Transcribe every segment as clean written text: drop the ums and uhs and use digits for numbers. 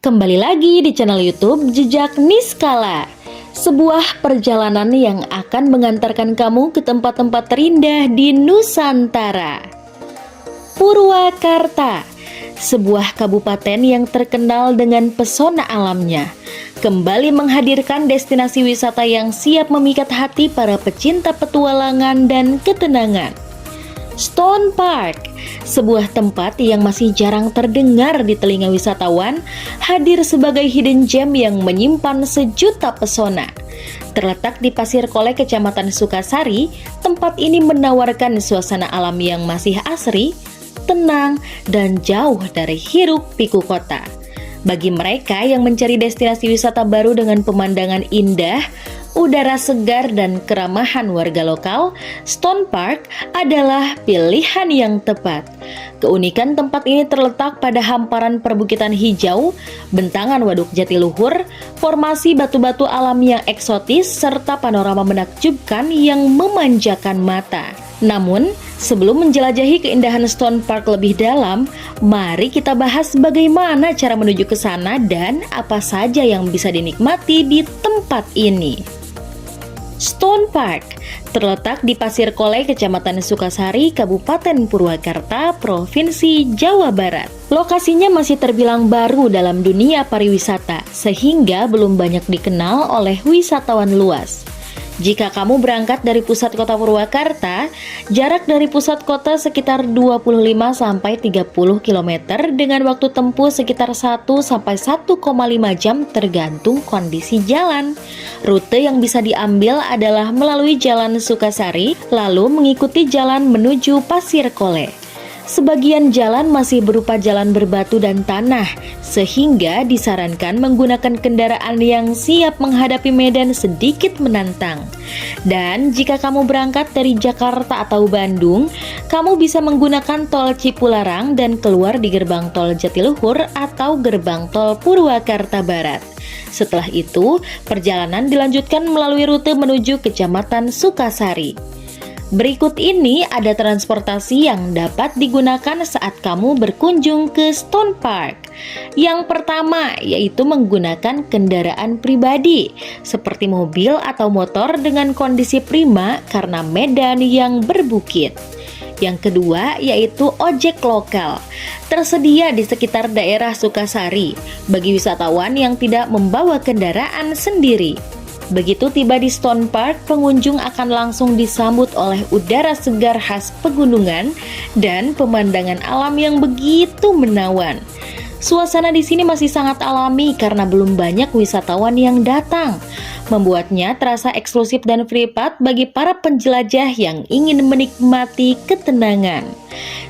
Kembali lagi di channel YouTube Jejak Niskala, sebuah perjalanan yang akan mengantarkan kamu ke tempat-tempat terindah di Nusantara. Purwakarta, sebuah kabupaten yang terkenal dengan pesona alamnya, kembali menghadirkan destinasi wisata yang siap memikat hati para pecinta petualangan dan ketenangan. Stone Park, sebuah tempat yang masih jarang terdengar di telinga wisatawan, hadir sebagai hidden gem yang menyimpan sejuta pesona. Terletak di Pasir Kole, Kecamatan Sukasari, tempat ini menawarkan suasana alam yang masih asri, tenang, dan jauh dari hiruk-pikuk kota. Bagi mereka yang mencari destinasi wisata baru dengan pemandangan indah, udara segar, dan keramahan warga lokal, Stone Park adalah pilihan yang tepat. Keunikan tempat ini terletak pada hamparan perbukitan hijau, bentangan Waduk Jatiluhur, formasi batu-batu alam yang eksotis, serta panorama menakjubkan yang memanjakan mata. Namun, sebelum menjelajahi keindahan Stone Park lebih dalam, mari kita bahas bagaimana cara menuju ke sana dan apa saja yang bisa dinikmati di tempat ini. Stone Park terletak di Pasir Kole, Kecamatan Sukasari, Kabupaten Purwakarta, Provinsi Jawa Barat. Lokasinya masih terbilang baru dalam dunia pariwisata, sehingga belum banyak dikenal oleh wisatawan luas. Jika kamu berangkat dari pusat kota Purwakarta, jarak dari pusat kota sekitar 25-30 km dengan waktu tempuh sekitar 1-1,5 jam tergantung kondisi jalan. Rute yang bisa diambil adalah melalui Jalan Sukasari, lalu mengikuti jalan menuju Pasir Kole. Sebagian jalan masih berupa jalan berbatu dan tanah, sehingga disarankan menggunakan kendaraan yang siap menghadapi medan sedikit menantang. Dan jika kamu berangkat dari Jakarta atau Bandung, kamu bisa menggunakan tol Cipularang dan keluar di gerbang tol Jatiluhur atau gerbang tol Purwakarta Barat. Setelah itu, perjalanan dilanjutkan melalui rute menuju Kecamatan Sukasari. Berikut ini ada transportasi yang dapat digunakan saat kamu berkunjung ke Stone Park. Yang pertama yaitu menggunakan kendaraan pribadi seperti mobil atau motor dengan kondisi prima karena medan yang berbukit. Yang kedua yaitu ojek lokal, tersedia di sekitar daerah Sukasari bagi wisatawan yang tidak membawa kendaraan sendiri. Begitu tiba di Stone Park, pengunjung akan langsung disambut oleh udara segar khas pegunungan dan pemandangan alam yang begitu menawan. Suasana di sini masih sangat alami karena belum banyak wisatawan yang datang, membuatnya terasa eksklusif dan privat bagi para penjelajah yang ingin menikmati ketenangan.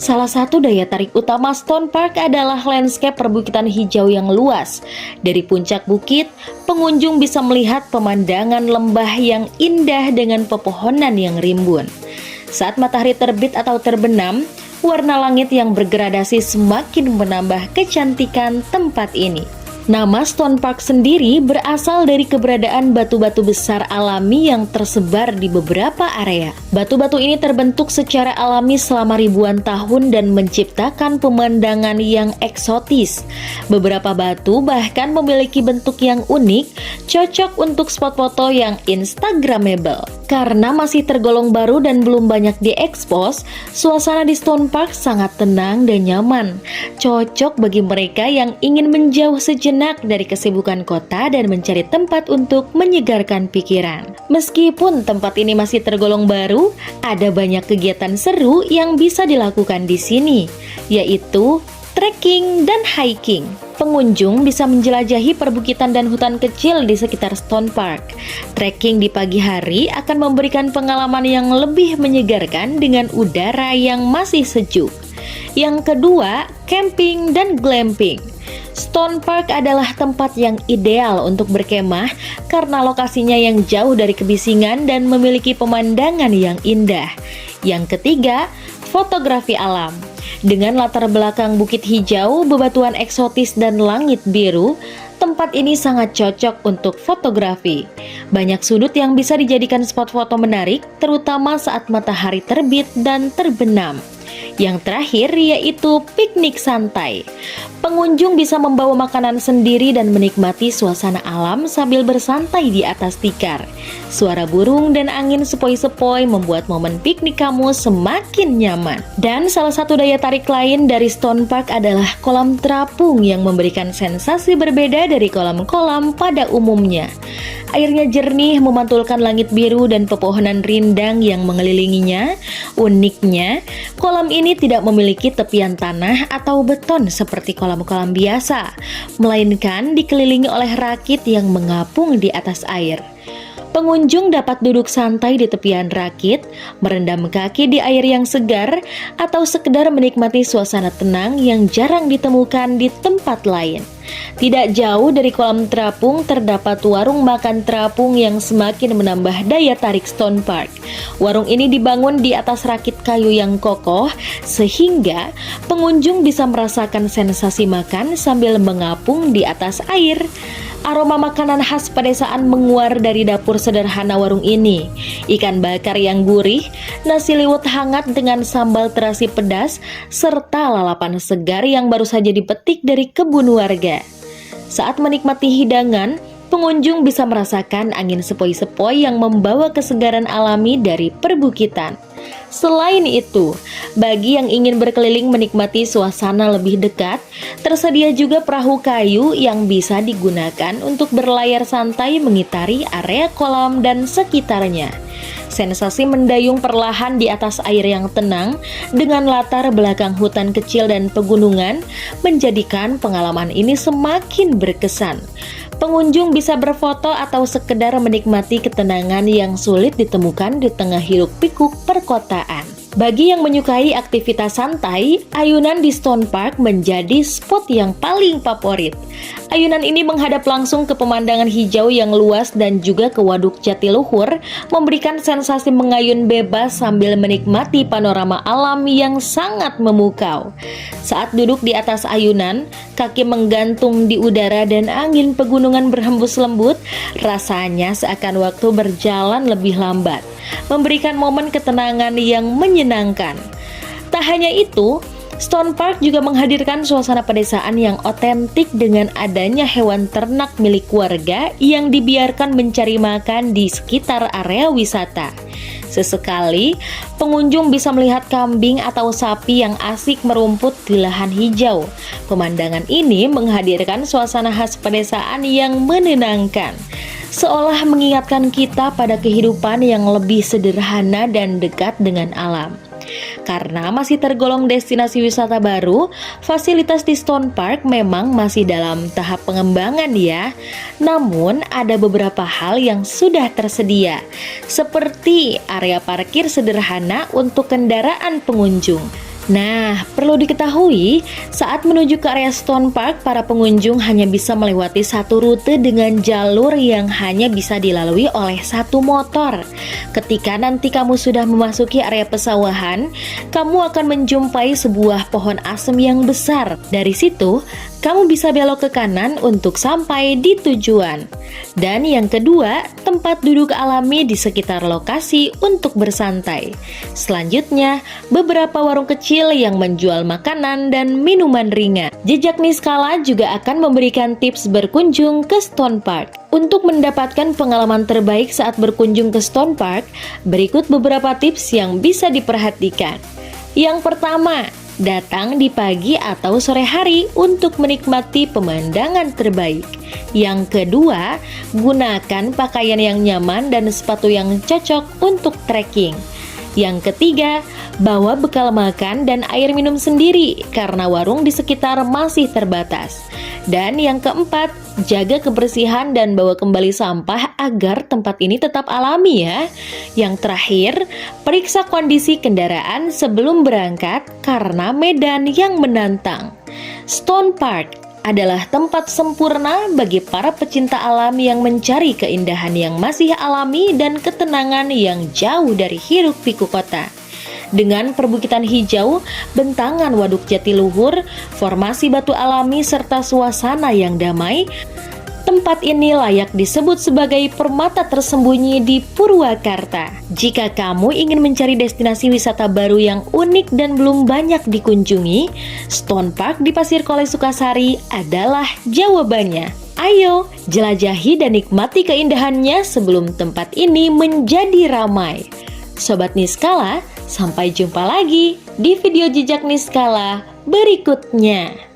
Salah satu daya tarik utama Stone Park adalah landscape perbukitan hijau yang luas. Dari puncak bukit, pengunjung bisa melihat pemandangan lembah yang indah dengan pepohonan yang rimbun. Saat matahari terbit atau terbenam, warna langit yang bergradasi semakin menambah kecantikan tempat ini. Nama Stone Park sendiri berasal dari keberadaan batu-batu besar alami yang tersebar di beberapa area. Batu-batu ini terbentuk secara alami selama ribuan tahun dan menciptakan pemandangan yang eksotis. Beberapa batu bahkan memiliki bentuk yang unik, cocok untuk spot foto yang instagramable. Karena masih tergolong baru dan belum banyak diekspos, suasana di Stone Park sangat tenang dan nyaman. Cocok bagi mereka yang ingin menjauh sejenak dari kesibukan kota dan mencari tempat untuk menyegarkan pikiran. Meskipun tempat ini masih tergolong baru, ada banyak kegiatan seru yang bisa dilakukan di sini, yaitu trekking dan hiking. Pengunjung bisa menjelajahi perbukitan dan hutan kecil di sekitar Stone Park. Trekking di pagi hari akan memberikan pengalaman yang lebih menyegarkan dengan udara yang masih sejuk. Yang kedua, camping dan glamping. Stone Park adalah tempat yang ideal untuk berkemah karena lokasinya yang jauh dari kebisingan dan memiliki pemandangan yang indah. Yang ketiga, fotografi alam. Dengan latar belakang bukit hijau, bebatuan eksotis, dan langit biru, tempat ini sangat cocok untuk fotografi. Banyak sudut yang bisa dijadikan spot foto menarik, terutama saat matahari terbit dan terbenam. Yang terakhir yaitu piknik santai. Pengunjung bisa membawa makanan sendiri dan menikmati suasana alam sambil bersantai di atas tikar. Suara burung dan angin sepoi-sepoi membuat momen piknik kamu semakin nyaman. Dan salah satu daya tarik lain dari Stone Park adalah kolam terapung yang memberikan sensasi berbeda dari kolam-kolam pada umumnya. Airnya jernih memantulkan langit biru dan pepohonan rindang yang mengelilinginya. Uniknya, kolam ini tidak memiliki tepian tanah atau beton seperti kolam-kolam biasa, melainkan dikelilingi oleh rakit yang mengapung di atas air. Pengunjung dapat duduk santai di tepian rakit, merendam kaki di air yang segar, atau sekedar menikmati suasana tenang yang jarang ditemukan di tempat lain. Tidak jauh dari kolam terapung terdapat warung makan terapung yang semakin menambah daya tarik Stone Park. Warung ini dibangun di atas rakit kayu yang kokoh, sehingga pengunjung bisa merasakan sensasi makan sambil mengapung di atas air. Aroma makanan khas pedesaan menguar dari dapur sederhana warung ini. Ikan bakar yang gurih, nasi liwet hangat dengan sambal terasi pedas, serta lalapan segar yang baru saja dipetik dari kebun warga. Saat menikmati hidangan, pengunjung bisa merasakan angin sepoi-sepoi yang membawa kesegaran alami dari perbukitan. Selain itu, bagi yang ingin berkeliling menikmati suasana lebih dekat, tersedia juga perahu kayu yang bisa digunakan untuk berlayar santai mengitari area kolam dan sekitarnya. Sensasi mendayung perlahan di atas air yang tenang dengan latar belakang hutan kecil dan pegunungan menjadikan pengalaman ini semakin berkesan. Pengunjung bisa berfoto atau sekedar menikmati ketenangan yang sulit ditemukan di tengah hiruk-pikuk perkotaan. Bagi yang menyukai aktivitas santai, ayunan di Stone Park menjadi spot yang paling favorit. Ayunan ini menghadap langsung ke pemandangan hijau yang luas dan juga ke Waduk Jatiluhur, memberikan sensasi mengayun bebas sambil menikmati panorama alam yang sangat memukau. Saat duduk di atas ayunan, kaki menggantung di udara dan angin pegunungan berhembus lembut, rasanya seakan waktu berjalan lebih lambat, memberikan momen ketenangan yang menyenangkan. Tak hanya itu, Stone Park juga menghadirkan suasana pedesaan yang otentik dengan adanya hewan ternak milik warga yang dibiarkan mencari makan di sekitar area wisata. Sesekali, pengunjung bisa melihat kambing atau sapi yang asik merumput di lahan hijau. Pemandangan ini menghadirkan suasana khas pedesaan yang menenangkan, seolah mengingatkan kita pada kehidupan yang lebih sederhana dan dekat dengan alam. Karena masih tergolong destinasi wisata baru, fasilitas di Stone Park memang masih dalam tahap pengembangan ya. Namun ada beberapa hal yang sudah tersedia, seperti area parkir sederhana untuk kendaraan pengunjung. Nah, perlu diketahui, saat menuju ke area Stone Park, para pengunjung hanya bisa melewati satu rute dengan jalur yang hanya bisa dilalui oleh satu motor. Ketika nanti kamu sudah memasuki area pesawahan, kamu akan menjumpai sebuah pohon asem yang besar. Dari situ, kamu bisa belok ke kanan untuk sampai di tujuan. Dan yang kedua, tempat duduk alami di sekitar lokasi untuk bersantai. Selanjutnya, beberapa warung kecil yang menjual makanan dan minuman ringan. Jejak Niskala juga akan memberikan tips berkunjung ke Stone Park. Untuk mendapatkan pengalaman terbaik saat berkunjung ke Stone Park, berikut beberapa tips yang bisa diperhatikan. Yang pertama, datang di pagi atau sore hari untuk menikmati pemandangan terbaik. Yang kedua, gunakan pakaian yang nyaman dan sepatu yang cocok untuk trekking. Yang ketiga, bawa bekal makan dan air minum sendiri karena warung di sekitar masih terbatas. Dan yang keempat, jaga kebersihan dan bawa kembali sampah agar tempat ini tetap alami ya. Yang terakhir, periksa kondisi kendaraan sebelum berangkat karena medan yang menantang. Stone Park adalah tempat sempurna bagi para pecinta alam yang mencari keindahan yang masih alami dan ketenangan yang jauh dari hiruk-pikuk kota. Dengan perbukitan hijau, bentangan Waduk Jatiluhur, formasi batu alami serta suasana yang damai, Tempat ini layak disebut sebagai permata tersembunyi di Purwakarta. Jika kamu ingin mencari destinasi wisata baru yang unik dan belum banyak dikunjungi, Stone Park di Pasir Kolei Sukasari adalah jawabannya. Ayo, jelajahi dan nikmati keindahannya sebelum tempat ini menjadi ramai. Sobat Niskala, sampai jumpa lagi di video jejak Niskala berikutnya.